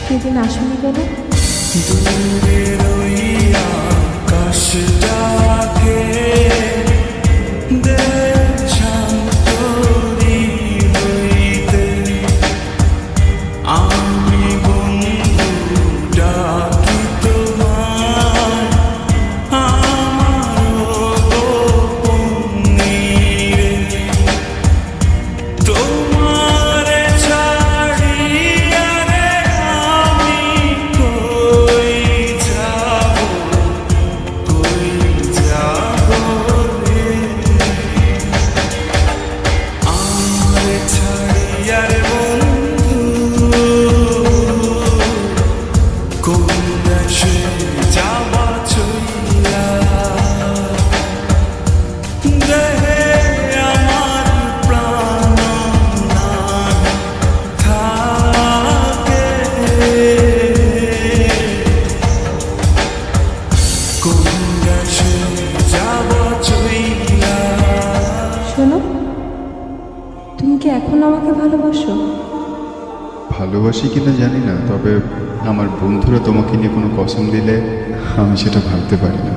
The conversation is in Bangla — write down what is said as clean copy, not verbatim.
সেদিন আসনি কেন? দূরের ওই আকাশটাকে শান্তরি হইতে আমি বন্ধু ডাকি তোমার আমার গোপন নীড়ে তোমারে ছাড়িয়া রে আমি কই যাব রে আমারে ছাড়িয়া রে বন্ধু কোন দেশে যাবা চইলা দেহে আমার প্রাণ না থাকে কোন দেশে যাবা চইলা। শোনো, তুমি কি এখন আমাকে ভালোবাসো? ভালোবাসি কিনা জানি না, তবে আমার বন্ধুরা তোমাকে নিয়ে কোনো কসম দিলে আমি সেটা ভাবতে পারি না।